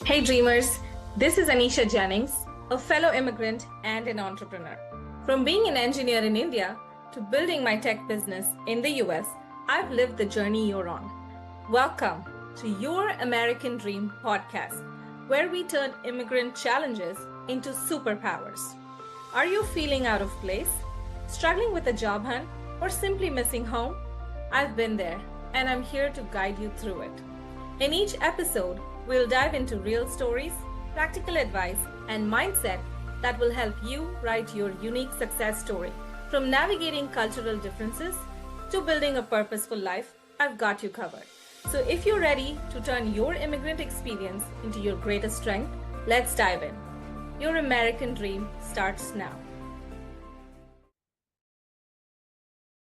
Hey dreamers, this is Anisha Jennings, a fellow immigrant and an entrepreneur. From being an engineer in India to building my tech business in the US, I've lived the journey you're on. Welcome to Your American Dream podcast, where we turn immigrant challenges into superpowers. Are you feeling out of place, struggling with a job hunt, or simply missing home? I've been there, and I'm here to guide you through it. In each episode, we'll dive into real stories, practical advice, and mindset that will help you write your unique success story. From navigating cultural differences to building a purposeful life, I've got you covered. So if you're ready to turn your immigrant experience into your greatest strength, let's dive in. Your American dream starts now.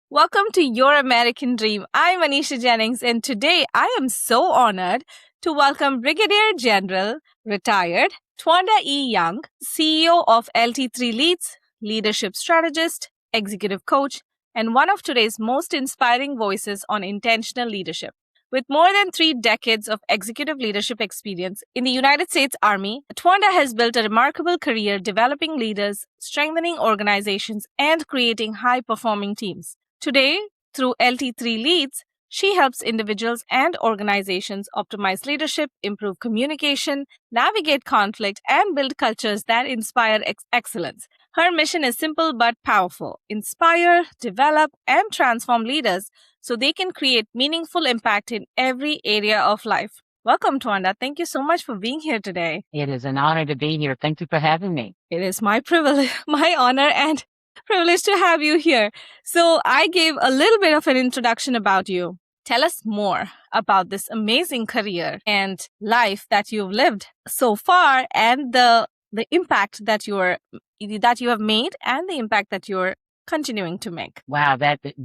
Welcome to Your American Dream. I'm Anisha Jennings, and today I am so honored to welcome Brigadier General, retired, Twanda E. Young, CEO of LT3 Leads, leadership strategist, executive coach, and one of today's most inspiring voices on intentional leadership. With more than 3 decades of executive leadership experience in the United States Army, Twanda has built a remarkable career developing leaders, strengthening organizations, and creating high-performing teams. Today, through LT3 Leads, she helps individuals and organizations optimize leadership, improve communication, navigate conflict, and build cultures that inspire excellence. Her mission is simple but powerful: inspire, develop, and transform leaders so they can create meaningful impact in every area of life. Welcome, Twanda. Thank you so much for being here today. It is an honor to be here. Thank you for having me. It is my privilege, my honor, and privilege to have you here. So I gave a little bit of an introduction about you. Tell us more about this amazing career and life that you've lived so far, and the impact that you have made, and the impact that you're continuing to make. Wow,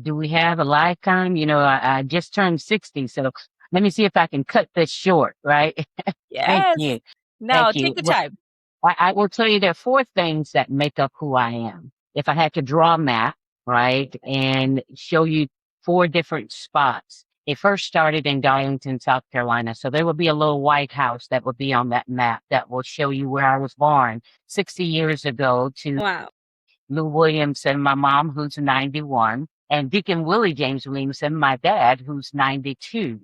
do we have a lifetime? I just turned 60, so let me see if I can cut this short, right? Yes. Thank you. Now, Thank you. take the time. I will tell you there are 4 things that make up who I am. If I had to draw a map, right, and show you 4 different spots. It first started in Darlington, South Carolina. So there will be a little White House that will be on that map that will show you where I was born 60 years ago to Wow. Lou Williamson, my mom, who's 91, and Deacon Willie James Williamson, my dad, who's 92.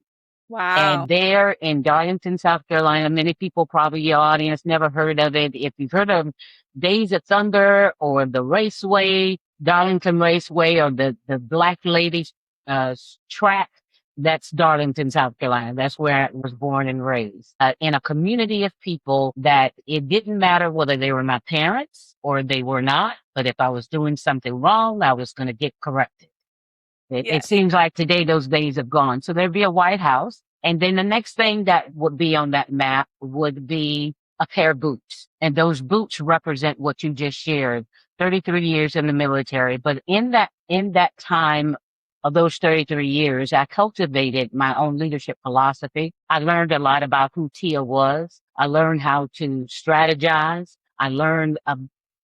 Wow. And there in Darlington, South Carolina, many people probably your audience never heard of it. If you've heard of Days of Thunder or the Raceway, Darlington Raceway, or the Black Ladies track, that's Darlington, South Carolina. That's where I was born and raised. In a community of people that it didn't matter whether they were my parents or they were not, but if I was doing something wrong, I was going to get corrected. It seems like today those days have gone. So there'd be a White House. And then the next thing that would be on that map would be a pair of boots. And those boots represent what you just shared, 33 years in the military. But in that time of those 33 years, I cultivated my own leadership philosophy. I learned a lot about who Tia was. I learned how to strategize. I learned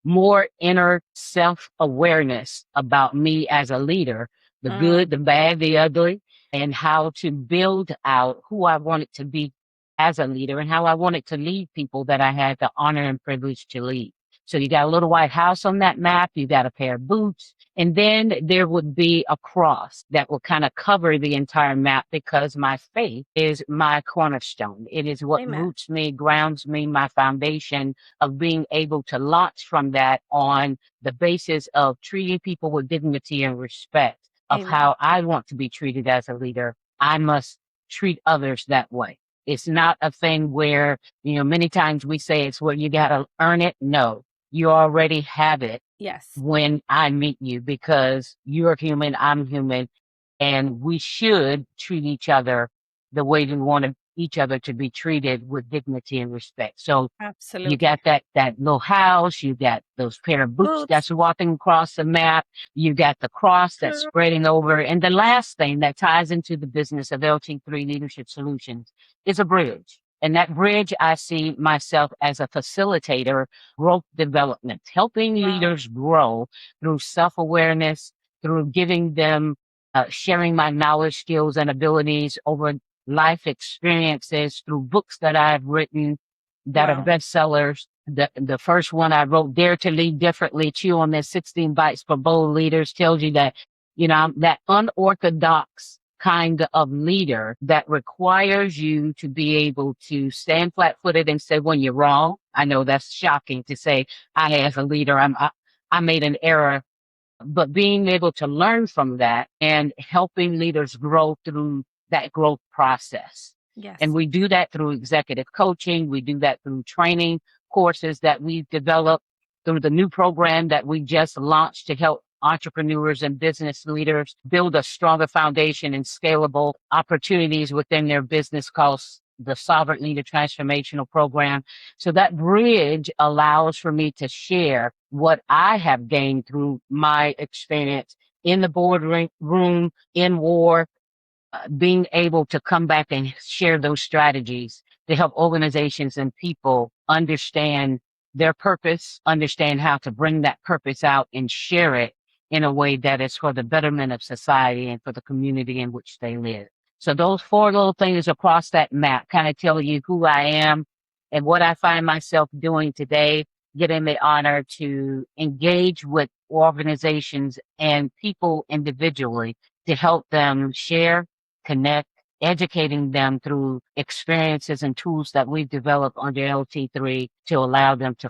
more inner self-awareness about me as a leader, the good, the bad, the ugly, and how to build out who I wanted to be as a leader and how I wanted to lead people that I had the honor and privilege to lead. So you got a little White House on that map, you got a pair of boots, and then there would be a cross that will kind of cover the entire map because my faith is my cornerstone. It is what roots me, grounds me, my foundation of being able to launch from that on the basis of treating people with dignity and respect of how I want to be treated as a leader. I must treat others that way. It's not a thing where, many times we say it's where you got to earn it. No, you already have it. Yes. When I meet you, because you're human, I'm human, and we should treat each other the way we want each other to be treated, with dignity and respect. So absolutely, you got that little house, you got those pair of boots that's walking across the map, you got the cross that's spreading over. And the last thing that ties into the business of LT3 Leadership Solutions is a bridge. And that bridge, I see myself as a facilitator, growth development, helping leaders grow through self-awareness, through giving them, sharing my knowledge, skills, and abilities over life experiences, through books that I've written, that are Wow. bestsellers. The first one I wrote, Dare to Lead Differently, Chew on This 16 Bites for Bold Leaders, tells you that, I'm that unorthodox kind of leader that requires you to be able to stand flat footed and say when you're wrong. I know that's shocking to say I, as a leader, I made an error, but being able to learn from that and helping leaders grow through that growth process. And Yes. we do that through executive coaching. We do that through training courses that we've developed, through the new program that we just launched to help entrepreneurs and business leaders build a stronger foundation and scalable opportunities within their business called the Sovereign Leader Transformational Program. So that bridge allows for me to share what I have gained through my experience in the boardroom, in war, being able to come back and share those strategies to help organizations and people understand their purpose, understand how to bring that purpose out and share it in a way that is for the betterment of society and for the community in which they live. So those four little things across that map kind of tell you who I am and what I find myself doing today, getting the honor to engage with organizations and people individually to help them share, connect, educating them through experiences and tools that we've developed under LT3 to allow them to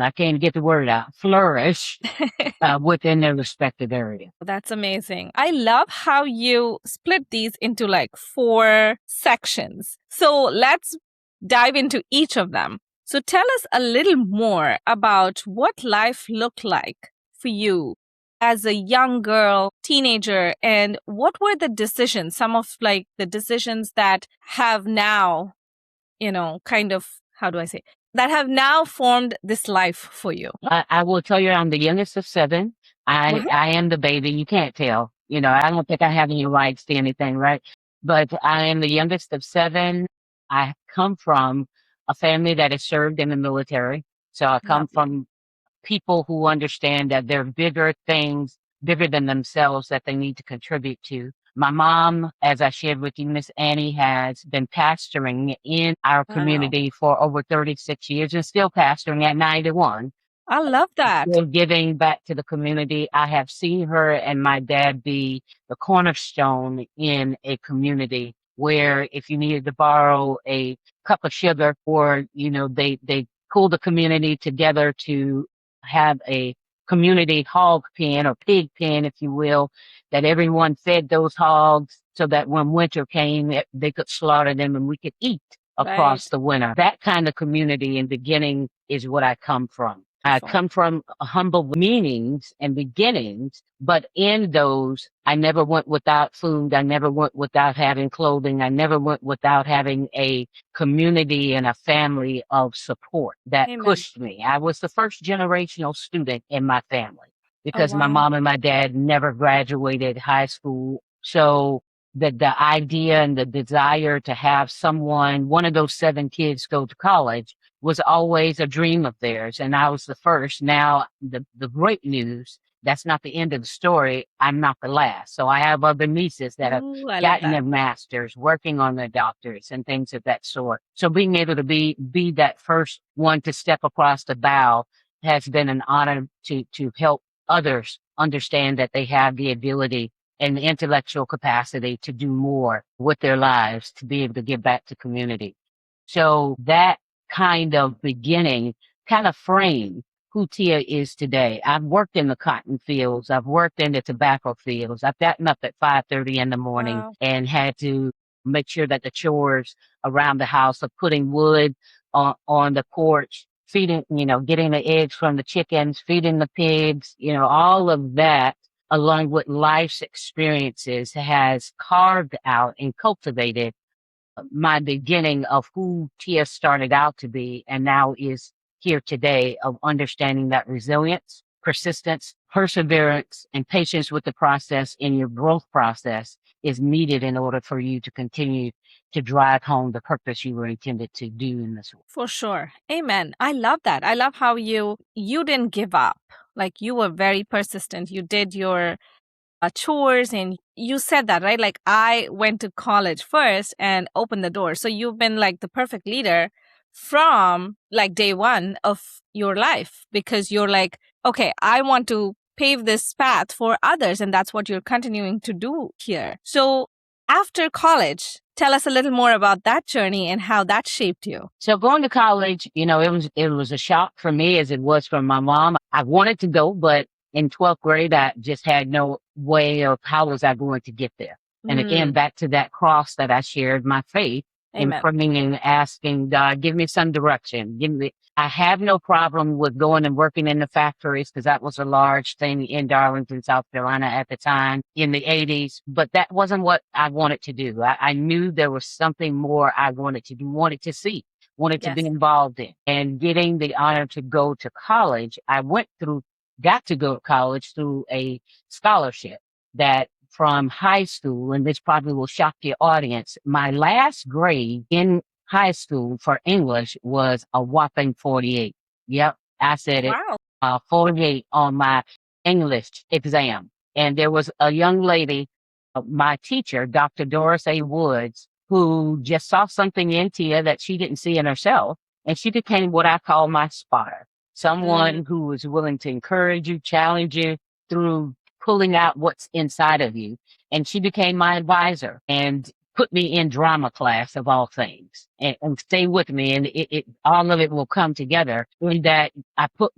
I can't get the word out, flourish within their respective area. That's amazing. I love how you split these into like 4 sections. So let's dive into each of them. So tell us a little more about what life looked like for you as a young girl, teenager, and what were the decisions, some of like the decisions that have now, kind of, how do I say, that have now formed this life for you? I will tell you, I'm the youngest of 7. Wow. I am the baby. You can't tell. I don't think I have any rights to anything, right? But I am the youngest of 7. I come from a family that has served in the military. So I come Lovely. from people who understand that there are bigger things, bigger than themselves that they need to contribute to. My mom, as I shared with you, Miss Annie, has been pastoring in our Wow. community for over 36 years and still pastoring at 91. I love that. Still giving back to the community. I have seen her and my dad be the cornerstone in a community where if you needed to borrow a cup of sugar or, they pull the community together to have a community hog pen or pig pen, if you will, that everyone fed those hogs so that when winter came, they could slaughter them and we could eat across Right. the winter. That kind of community and beginning is what I come from. I Wonderful. come from humble meanings and beginnings, but in those, I never went without food. I never went without having clothing. I never went without having a community and a family of support that Amen. pushed me. I was the first generational student in my family Oh, because my wow. mom and my dad never graduated high school. So the idea and the desire to have one of those 7 kids go to college was always a dream of theirs. And I was the first. Now, the great news, that's not the end of the story. I'm not the last. So I have other nieces that have Ooh, I love gotten that. their masters, working on their doctorates and things of that sort. So being able to be that first one to step across the bow has been an honor to help others understand that they have the ability and the intellectual capacity to do more with their lives, to be able to give back to community. So that kind of beginning kind of frame who Tia is today. I've worked in the cotton fields. I've worked in the tobacco fields. I've gotten up at 5:30 in the morning Wow. and had to make sure that the chores around the house of putting wood on the porch, feeding, getting the eggs from the chickens, feeding the pigs, all of that along with life's experiences has carved out and cultivated my beginning of who Tia started out to be and now is here today of understanding that resilience, persistence, perseverance, and patience with the process in your growth process is needed in order for you to continue to drive home the purpose you were intended to do in this world. For sure. Amen. I love that. I love how you didn't give up. Like you were very persistent. You did your chores and you said that, right? Like I went to college first and opened the door. So you've been like the perfect leader from like day one of your life, because you're like, okay, I want to pave this path for others. And that's what you're continuing to do here. So after college, tell us a little more about that journey and how that shaped you. So going to college, it was a shock for me as it was for my mom. I wanted to go, but in 12th grade, I just had no way of how was I going to get there. And again, back to that cross that I shared, my faith, and Amen. praying and asking God, give me some direction. I have no problem with going and working in the factories because that was a large thing in Darlington, South Carolina at the time in the 80s. But that wasn't what I wanted to do. I knew there was something more I wanted to do, wanted to see, wanted to be Yes. involved in. And getting the honor to go to college, got to go to college through a scholarship that from high school, and this probably will shock your audience, my last grade in high school for English was a whopping 48. Yep, I said it. Wow. 48 on my English exam. And there was a young lady, my teacher, Dr. Doris A. Woods, who just saw something in Tia that she didn't see in herself. And she became what I call my spotter. Someone who was willing to encourage you, challenge you through pulling out what's inside of you. And she became my advisor and put me in drama class of all things, and stay with me. And all of it will come together in that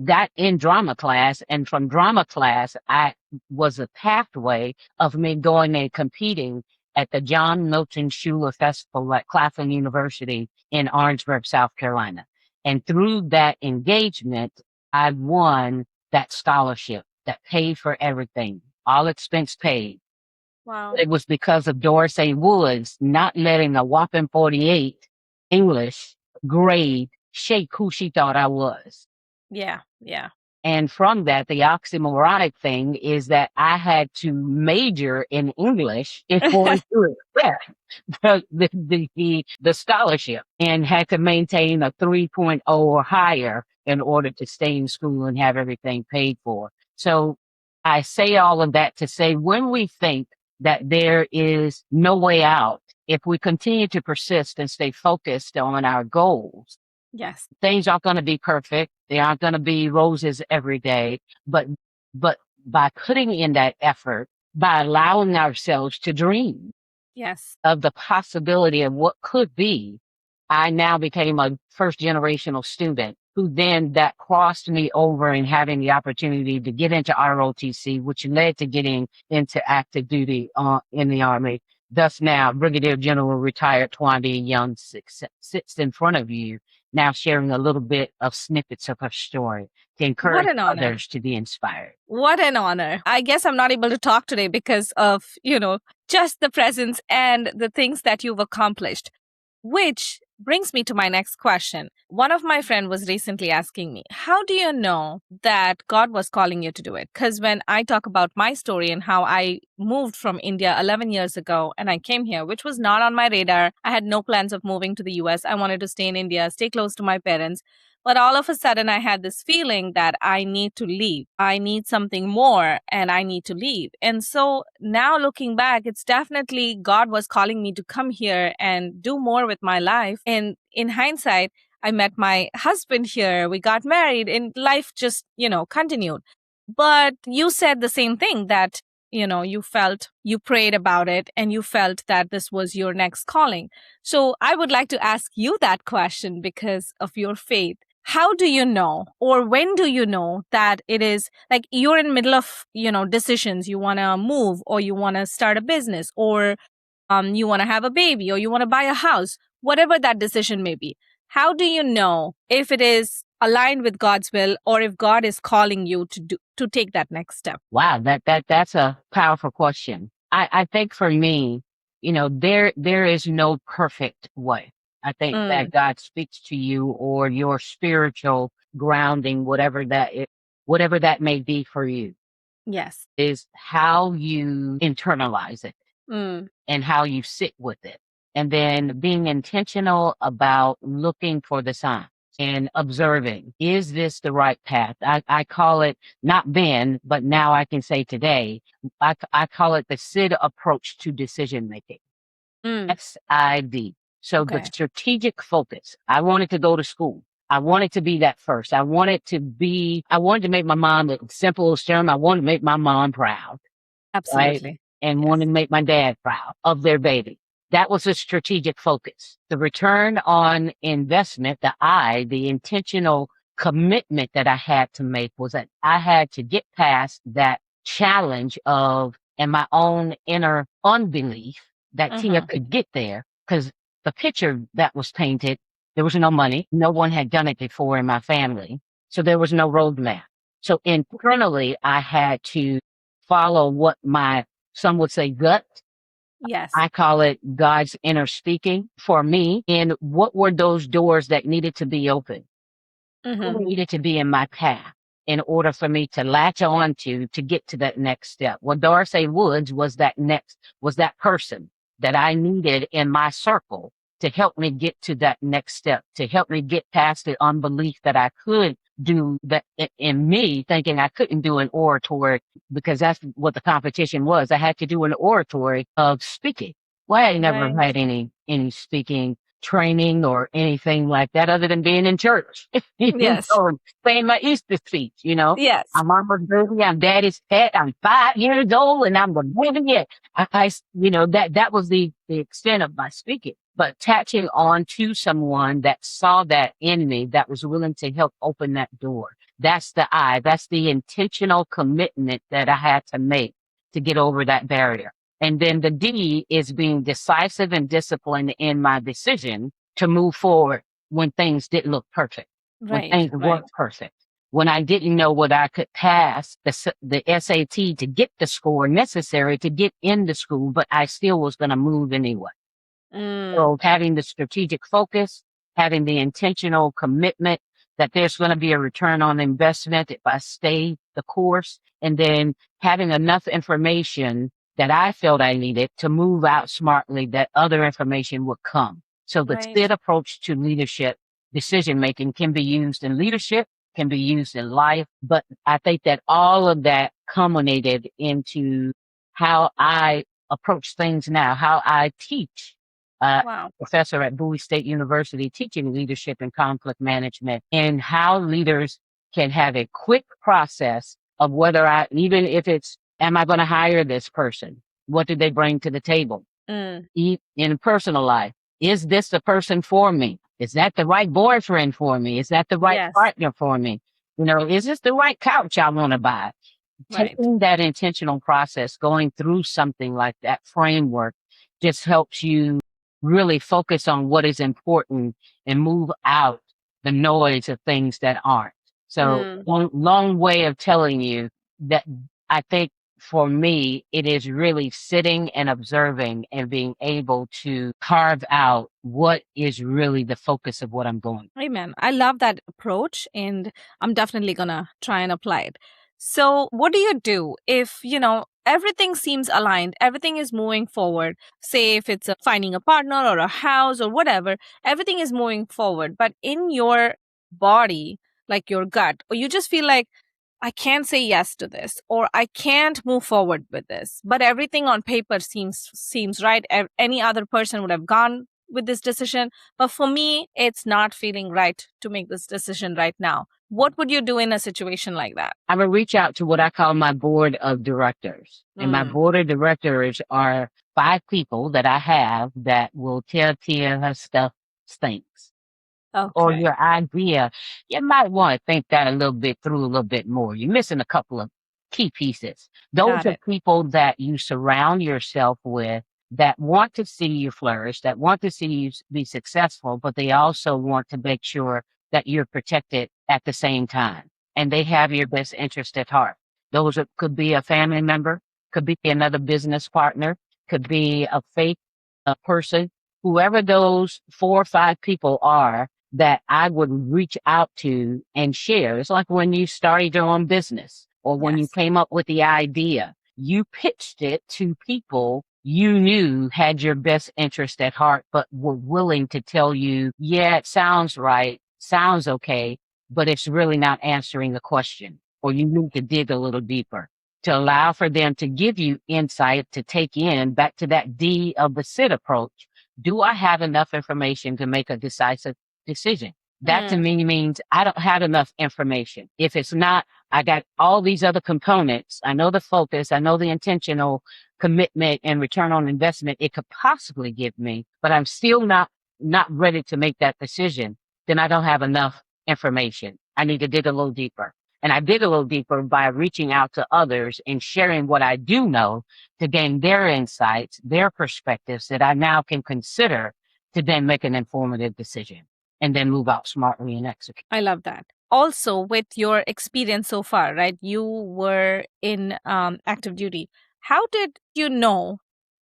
got in drama class. And from drama class, I was a pathway of me going and competing at the John Milton Schuler Festival at Claflin University in Orangeburg, South Carolina. And through that engagement, I won that scholarship that paid for everything, all expense paid. Wow. It was because of Doris A. Woods not letting a whopping 48 English grade shake who she thought I was. Yeah. Yeah. And from that, the oxymoronic thing is that I had to major in English in order to accept the scholarship, and had to maintain a 3.0 or higher in order to stay in school and have everything paid for. So I say all of that to say, when we think that there is no way out, if we continue to persist and stay focused on our goals, Yes. things aren't going to be perfect. They aren't going to be roses every day, but by putting in that effort, by allowing ourselves to dream Yes. of the possibility of what could be, I now became a first generational student who then that crossed me over and having the opportunity to get into ROTC, which led to getting into active duty in the Army. Thus now Brigadier General retired Twanda E Young sits in front of you now, sharing a little bit of snippets of her story to encourage others to be inspired. What an honor. I guess I'm not able to talk today because of, just the presence and the things that you've accomplished, which brings me to my next question. One of my friends was recently asking me, how do you know that God was calling you to do it? Because when I talk about my story and how I moved from India 11 years ago and I came here, which was not on my radar. I had no plans of moving to the US. I wanted to stay in India, stay close to my parents. But all of a sudden, I had this feeling that I need to leave. I need something more and I need to leave. And so now looking back, it's definitely God was calling me to come here and do more with my life. And in hindsight, I met my husband here. We got married and life just, continued. But you said the same thing that, you prayed about it and you felt that this was your next calling. So I would like to ask you that question because of your faith. How do you know, or when do you know that it is like you're in the middle of, decisions? You want to move, or you want to start a business, or you want to have a baby, or you want to buy a house, whatever that decision may be. How do you know if it is aligned with God's will, or if God is calling you to take that next step? Wow, that's a powerful question. I think for me, there is no perfect way. I think that God speaks to you, or your spiritual grounding, whatever that may be for you. Yes. Is how you internalize it and how you sit with it. And then being intentional about looking for the signs and observing, is this the right path? I call it, not then, but now I can say today, I call it the SID approach to decision making. SID. So the Okay. strategic focus, I wanted to go to school. I wanted to be that first. I wanted to make my mom, the simplest term, I wanted to make my mom proud, right? Absolutely. And wanted Yes. to make my dad proud of their baby. That was a strategic focus. The return on investment, the intentional commitment that I had to make was that I had to get past that challenge of and my own inner unbelief that Tia Mm-hmm. could get there because the picture that was painted, there was no money. No one had done it before in my family. So there was no roadmap. So internally, I had to follow what some would say gut. Yes. I call it God's inner speaking for me. And what were those doors that needed to be open? Mm-hmm. Who needed to be in my path in order for me to latch on to get to that next step? Well, Darcy Woods was that person that I needed in my circle to help me get to that next step, to help me get past the unbelief that I could do that in me thinking I couldn't do an oratory because that's what the competition was. I had to do an oratory of speaking. Well, I never Right. had any speaking training or anything like that other than being in church, Yes. saying my Easter speech. Yes. I'm mama's baby, I'm daddy's pet, I'm 5 years old and I'm the baby yet. That was the extent of my speaking. But attaching on to someone that saw that in me, that was willing to help open that door. That's the intentional commitment that I had to make to get over that barrier. And then the D is being decisive and disciplined in my decision to move forward when things didn't look perfect, when Right. things Right. weren't perfect, when I didn't know whether I could pass the SAT to get the score necessary to get into school, but I still was going to move anyway. Mm. So having the strategic focus, having the intentional commitment that there's going to be a return on investment if I stay the course, and then having enough information that I felt I needed to move out smartly that other information would come. So the Right. SID approach to leadership decision making can be used in leadership, can be used in life, but I think that all of that culminated into how I approach things now, how I teach Wow. professor at Bowie State University teaching leadership and conflict management and how leaders can have a quick process of even if it's, am I going to hire this person? What do they bring to the table? Mm. In personal life, is this the person for me? Is that the right boyfriend for me? Is that the right Yes. partner for me? Is this the right couch I want to buy? Right. Taking that intentional process, going through something like that framework just helps you really focus on what is important and move out the noise of things that aren't. So Mm. long way of telling you that I think for me, it is really sitting and observing and being able to carve out what is really the focus of what I'm doing. Amen. I love that approach and I'm definitely going to try and apply it. So, what do you do if, everything seems aligned, everything is moving forward? Say if it's finding a partner or a house or whatever, everything is moving forward, but in your body, like your gut, or you just feel like I can't say yes to this or I can't move forward with this, but everything on paper seems right. Any other person would have gone with this decision, but for me it's not feeling right to make this decision right now. What would you do in a situation like that? I would reach out to what I call my board of directors. And my Mm, board of directors are 5 people that I have that will tell Tia her stuff stinks. Or okay. your idea, you might want to think that a little bit through a little bit more. You're missing a couple of key pieces. Those Got are it. people that you surround yourself with that want to see you flourish, that want to see you be successful, but they also want to make sure that you're protected at the same time. And they have your best interest at heart. Could be a family member, could be another business partner, could be a faith person, whoever those 4 or 5 people are that I would reach out to and share. It's like when you started your own business or when you Yes. came up with the idea, you pitched it to people you knew had your best interest at heart, but were willing to tell you, yeah, it sounds right, sounds okay, but it's really not answering the question, or you need to dig a little deeper to allow for them to give you insight to take in back to that D of the SIT approach do I have enough information to make a decisive decision? That to me means I don't have enough information. If it's not, I got all these other components. I know the focus, I know the intentional commitment and return on investment it could possibly give me, but I'm still not ready to make that decision. Then I don't have enough information. I need to dig a little deeper. And I dig a little deeper by reaching out to others and sharing what I do know to gain their insights, their perspectives that I now can consider to then make an informative decision and then move out smartly and execute. I love that. Also, with your experience so far, right? You were in active duty. How did you know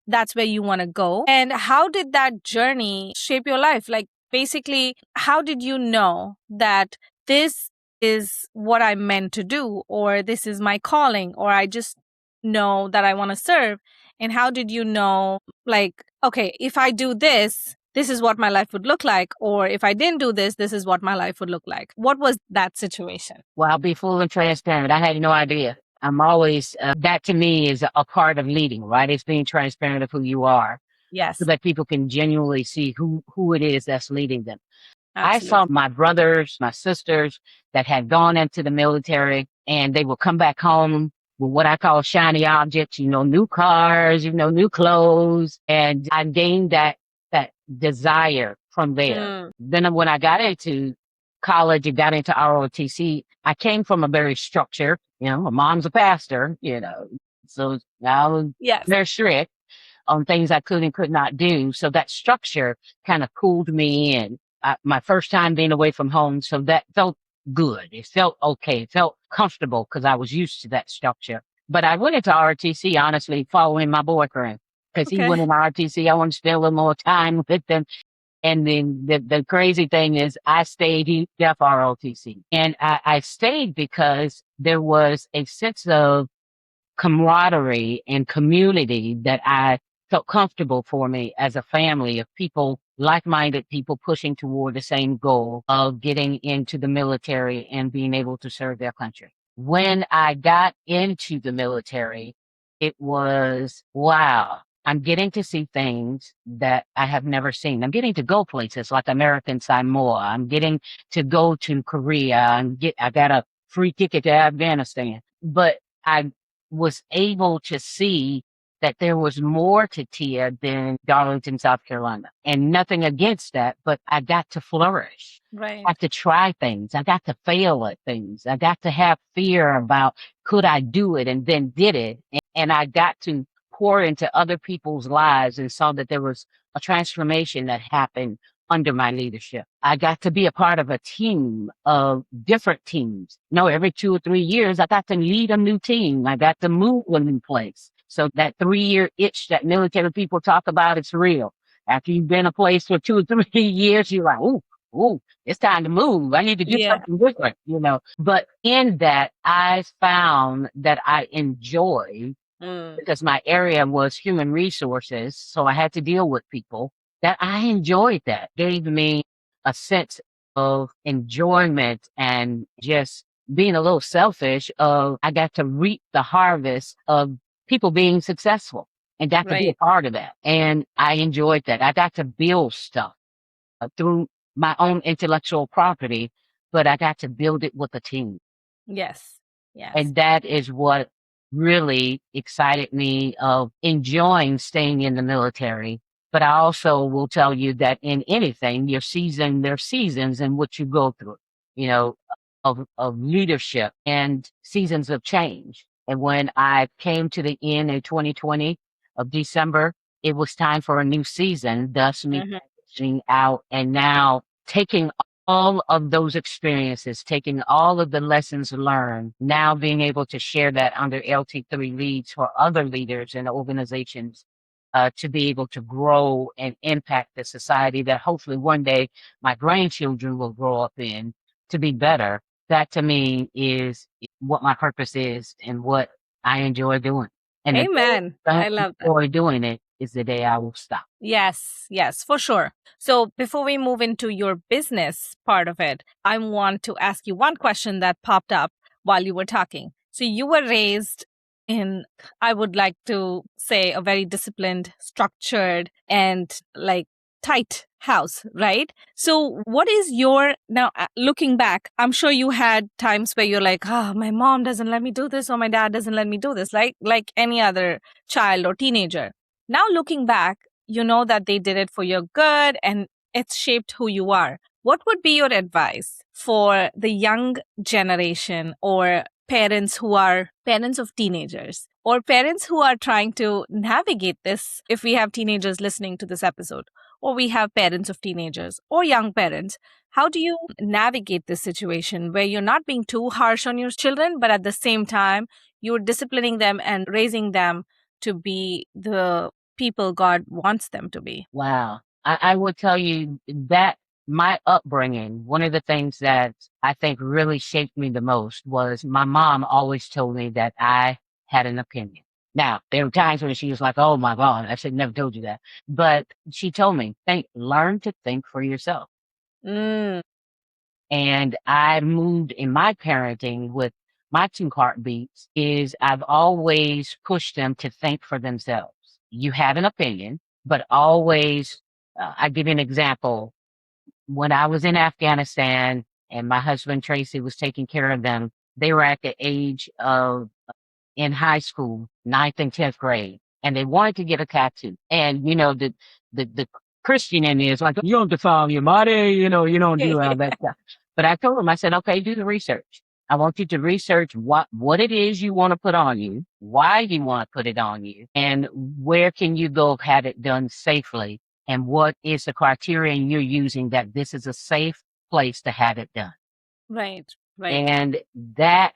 that's where you want to go? And how did that journey shape your life? Like, basically, how did you know that this is what I'm meant to do, or this is my calling, or I just know that I want to serve? And how did you know, like, okay, if I do this, this is what my life would look like, or if I didn't do this, this is what my life would look like? What was that situation? Well, I'll be full and transparent. I had no idea. I'm always, that to me is a part of leading, right? It's being transparent of who you are Yes, so that people can genuinely see who it is that's leading them. I absolutely. saw my brothers, my sisters that had gone into the military and they would come back home with what I call shiny objects, new cars, new clothes. And I gained that desire from there. Then when I got into college and got into ROTC, I came from a very structured, my mom's a pastor, so I was Yes. very strict on things I could and could not do. So that structure kind of cooled me and my first time being away from home. So that felt good. It felt okay. It felt comfortable because I was used to that structure. But I went into RTC, honestly, following my boyfriend because he went in RTC. I wanted to spend a little more time with him. And then the crazy thing is I stayed, he left ROTC. And I stayed because there was a sense of camaraderie and community that I felt comfortable for me as a family of people, like-minded people pushing toward the same goal of getting into the military and being able to serve their country. When I got into the military, it was, wow, I'm getting to see things that I have never seen. I'm getting to go places like American Samoa. I'm getting to go to Korea I got a free ticket to Afghanistan, but I was able to see that there was more to TIA than Darlington, South Carolina. And nothing against that, but I got to flourish. Right. I got to try things. I got to fail at things. I got to have fear about could I do it and then did it. And I got to pour into other people's lives and saw that there was a transformation that happened under my leadership. I got to be a part of a team of different teams. Every 2 or 3 years, I got to lead a new team. I got to move a new place. So that 3-year itch that military people talk about, it's real. After you've been a place for 2 or 3 years, you're like, ooh, it's time to move. I need to do something different, But in that, I found that I enjoyed because my area was human resources. So I had to deal with people that I enjoyed that. Gave me a sense of enjoyment and just being a little selfish of I got to reap the harvest of people being successful and got to be a part of that. And I enjoyed that. I got to build stuff through my own intellectual property, but I got to build it with a team. Yes. Yes. And that is what really excited me of enjoying staying in the military. But I also will tell you that in anything, there's seasons in which you go through, of leadership and seasons of change. And when I came to the end in 2020 of December, it was time for a new season, thus me transitioning out and now taking all of those experiences, taking all of the lessons learned, now being able to share that under LT3 Leads for other leaders and organizations to be able to grow and impact the society that hopefully one day my grandchildren will grow up in to be better. That to me is what my purpose is and what I enjoy doing. And Amen. I love that. enjoy doing it is the day I will stop. Yes, for sure. So before we move into your business part of it, I want to ask you one question that popped up while you were talking. So you were raised in, I would like to say, a very disciplined, structured, and like tight house, right? So what is your now looking back, I'm sure you had times where you're like, ah, my mom doesn't let me do this or my dad doesn't let me do this, like any other child or teenager. Now looking back, you know that they did it for your good and it's shaped who you are. What would be your advice for the young generation or parents who are parents of teenagers or parents who are trying to navigate this? If we have teenagers listening to this episode, or we have parents of teenagers or young parents, how do you navigate this situation where you're not being too harsh on your children, but at the same time, you're disciplining them and raising them to be the people God wants them to be? Wow. I will tell you that my upbringing, one of the things that I think really shaped me the most was my mom always told me that I had an opinion. Now, there were times when she was like, oh my God, I should never told you that. But she told me, learn to think for yourself. Mm, And I moved in my parenting with my two heartbeats is I've always pushed them to think for themselves. You have an opinion, but always, I give you an example. When I was in Afghanistan and my husband Tracy was taking care of them, they were at the age of in high school, ninth and 10th grade, and they wanted to get a tattoo. And, the Christian in me is like, you don't defile your body, you don't do all that stuff. But I told him, I said, okay, do the research. I want you to research what it is you want to put on you, why you want to put it on you, and where can you go have it done safely, and what is the criterion you're using that this is a safe place to have it done. right, right. And that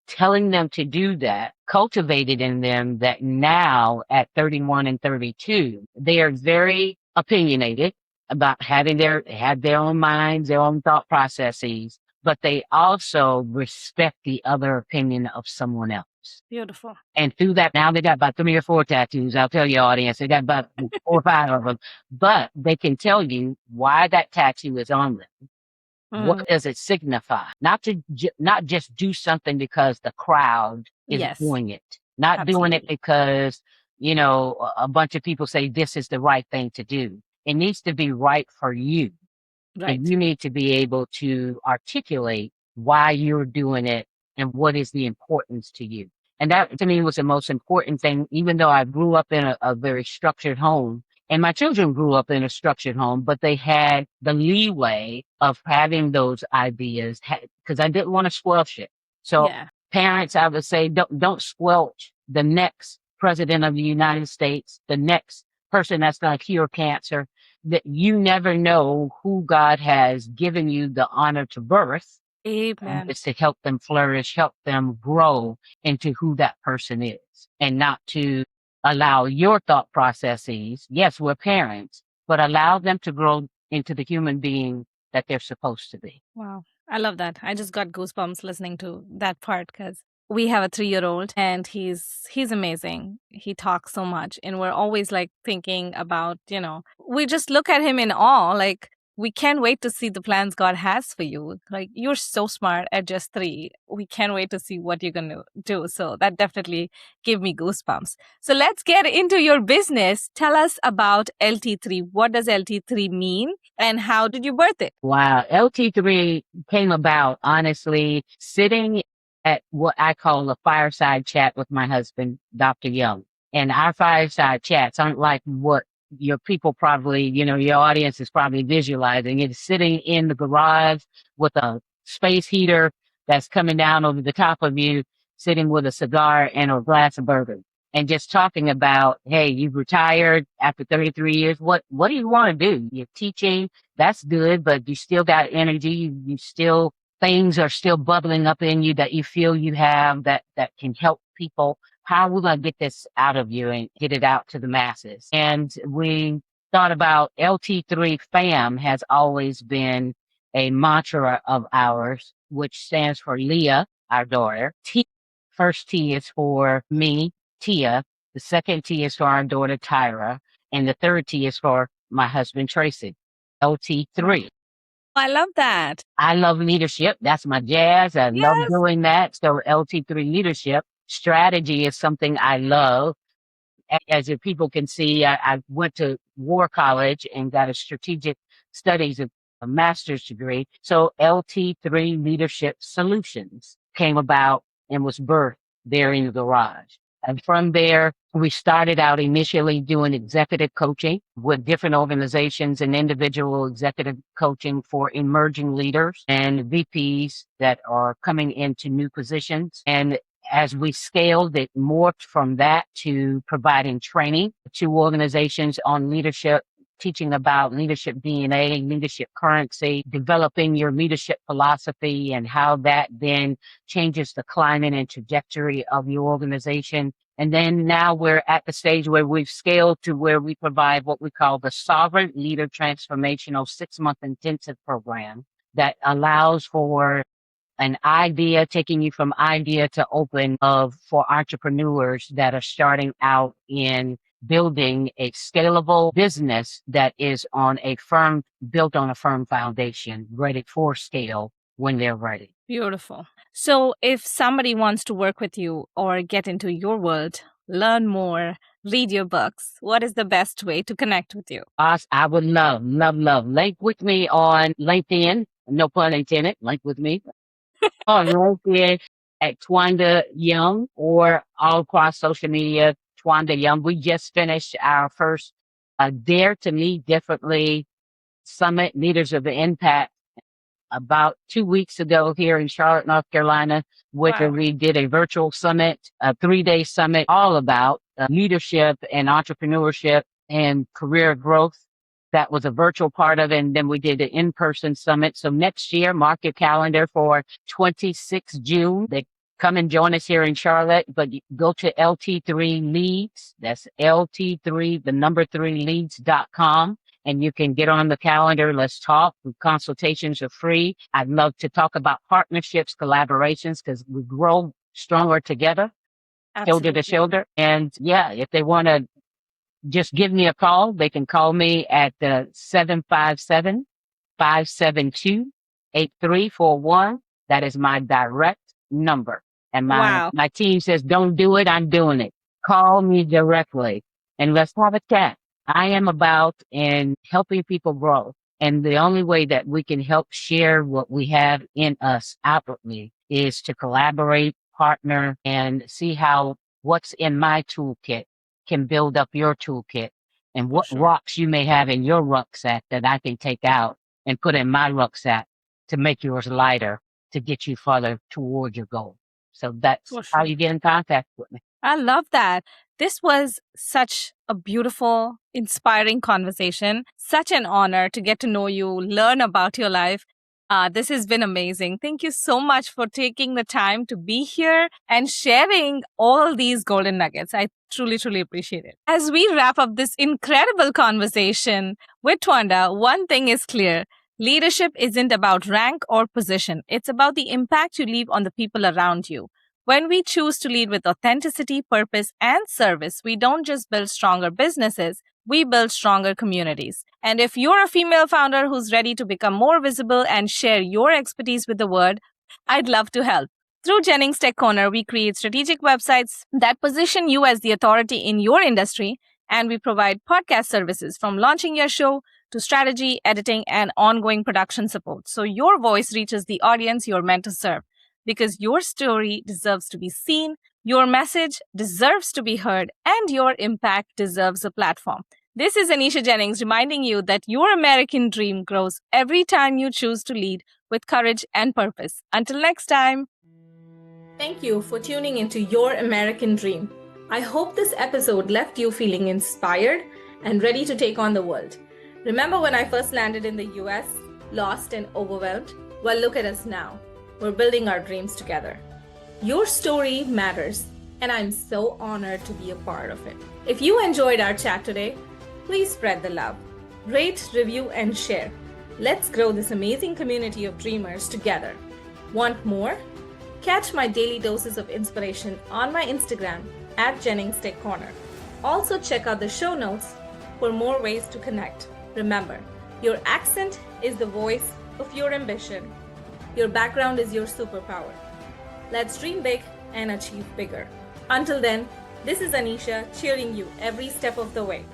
telling them to do that cultivated in them that now at 31 and 32, they are very opinionated about have their own minds, their own thought processes, but they also respect the other opinion of someone else. Beautiful. And through that, now they got about 3 or 4 tattoos. I'll tell your audience, they got about 4 or 5 of them, but they can tell you why that tattoo is on them. What does it signify? Not just do something because the crowd is Yes, doing it. Not doing it absolutely. because, a bunch of people say this is the right thing to do. It needs to be right for you. And Right. you need to be able to articulate why you're doing it and what is the importance to you. And that to me was the most important thing, even though I grew up in a very structured home. And my children grew up in a structured home, but they had the leeway of having those ideas because I didn't want to squelch it. So Yeah. parents, I would say, don't squelch the next president of the United States, the next person that's going to cure cancer. That you never know who God has given you the honor to birth. Amen. It's to help them flourish, help them grow into who that person is, and not to allow your thought processes. Yes, we're parents, but allow them to grow into the human being that they're supposed to be. Wow. I love that. I just got goosebumps listening to that part because we have a 3-year-old and he's amazing. He talks so much and we're always like thinking about, we just look at him in awe, like we can't wait to see the plans God has for you. Like you're so smart at just 3. We can't wait to see what you're going to do. So that definitely gave me goosebumps. So let's get into your business. Tell us about LT3. What does LT3 mean and how did you birth it? Wow. LT3 came about, honestly, sitting at what I call a fireside chat with my husband, Dr. Young. And our fireside chats aren't like what your people probably, your audience is probably visualizing. It's sitting in the garage with a space heater that's coming down over the top of you, sitting with a cigar and a glass of bourbon. And just talking about, hey, you've retired after 33 years. What do you want to do? You're teaching. That's good, but you still got energy. You still, things are still bubbling up in you that you feel you have that can help people. How are we going to get this out of you and get it out to the masses? And we thought about LT3 FAM has always been a mantra of ours, which stands for Leah, our daughter. First T is for me, Tia. The second T is for our daughter, Tyra. And the third T is for my husband, Tracy. LT3. I love that. I love leadership. That's my jazz. I love Yes. doing that. So LT3 leadership. Strategy is something I love. As your people can see, I went to War College and got a strategic studies, a master's degree. So LT3 Leadership Solutions came about and was birthed there in the garage. And from there, we started out initially doing executive coaching with different organizations and individual executive coaching for emerging leaders and VPs that are coming into new positions. And as we scaled, it morphed from that to providing training to organizations on leadership, teaching about leadership DNA, leadership currency, developing your leadership philosophy and how that then changes the climate and trajectory of your organization. And then now we're at the stage where we've scaled to where we provide what we call the Sovereign Leader Transformational 6-month intensive program that allows for an idea, taking you from idea to open for entrepreneurs that are starting out in building a scalable business that is built on a firm foundation, ready for scale when they're ready. Beautiful. So if somebody wants to work with you or get into your world, learn more, read your books, what is the best way to connect with you? I would love. Link with me on LinkedIn. No pun intended. Link with me on LinkedIn at Twanda Young or all across social media, Twanda Young. We just finished our first Dare to Lead Differently Summit, Leaders of the Impact, about 2 weeks ago here in Charlotte, North Carolina. Wow. We did a virtual summit, a 3-day summit, all about leadership and entrepreneurship and career growth. That was a virtual part of it. And then we did an in-person summit. So next year, mark your calendar for 26 June. They come and join us here in Charlotte, but you go to LT3 Leads. That's LT3, the number 3 leads.com. And you can get on the calendar. Let's talk. Consultations are free. I'd love to talk about partnerships, collaborations, because we grow stronger together, shoulder to shoulder. And yeah, if they want to just give me a call, they can call me at 757-572-8341. That is my direct number. And my team says, don't do it. I'm doing it. Call me directly and let's have a chat. I am about in helping people grow. And the only way that we can help share what we have in us outwardly is to collaborate, partner, and see how what's in my toolkit can build up your toolkit and what rocks you may have in your rucksack that I can take out and put in my rucksack to make yours lighter to get you further toward your goal. So that's how you get in contact with me. I love that. This was such a beautiful, inspiring conversation. Such an honor to get to know you, learn about your life. This has been amazing. Thank you so much for taking the time to be here and sharing all these golden nuggets. I truly, truly appreciate it. As we wrap up this incredible conversation with Twanda, one thing is clear. Leadership isn't about rank or position. It's about the impact you leave on the people around you. When we choose to lead with authenticity, purpose, and service, we don't just build stronger businesses, we build stronger communities. And if you're a female founder who's ready to become more visible and share your expertise with the world, I'd love to help. Through Jennings Tech Corner, we create strategic websites that position you as the authority in your industry, and we provide podcast services from launching your show to strategy, editing, and ongoing production support, so your voice reaches the audience you're meant to serve. Because your story deserves to be seen, your message deserves to be heard, and your impact deserves a platform. This is Anisha Jennings reminding you that your American dream grows every time you choose to lead with courage and purpose. Until next time. Thank you for tuning into Your American Dream. I hope this episode left you feeling inspired and ready to take on the world. Remember when I first landed in the US, lost and overwhelmed? Well, look at us now. We're building our dreams together. Your story matters, and I'm so honored to be a part of it. If you enjoyed our chat today, please spread the love. Rate, review, and share. Let's grow this amazing community of dreamers together. Want more? Catch my daily doses of inspiration on my Instagram at Jennings Tech Corner. Also check out the show notes for more ways to connect. Remember, your accent is the voice of your ambition. Your background is your superpower. Let's dream big and achieve bigger. Until then, this is Anisha cheering you every step of the way.